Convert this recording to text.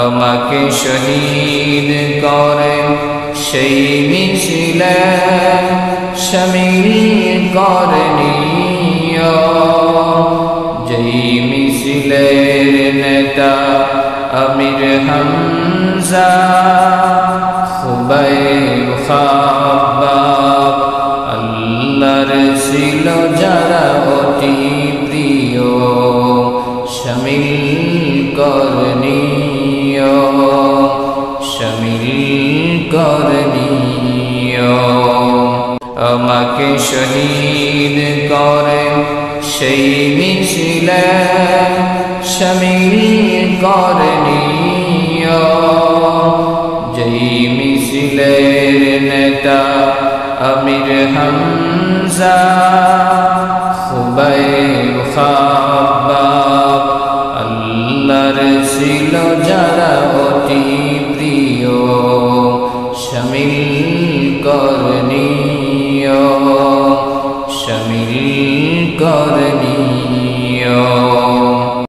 আমাকে শহীদ করে সেই মিছিলে শামিল করে নিও। যেই মিছিলের নেতা আমির হামজা, খুবাইব খাব্বাব আল্লাহর ছিল যারা অতি প্রিয়, শামিল করে নিও, শামিল করে নিও। আমাকে শহীদ করে সেই মিছিলে শামিল করে নিও। যেই মিছিলের নেতা আমির হামজা, খুবাইব খাব্বাব আল্লাহর ছিল যারা অতি প্রিয়, শামিল করে নিও, শামিল করে নিও।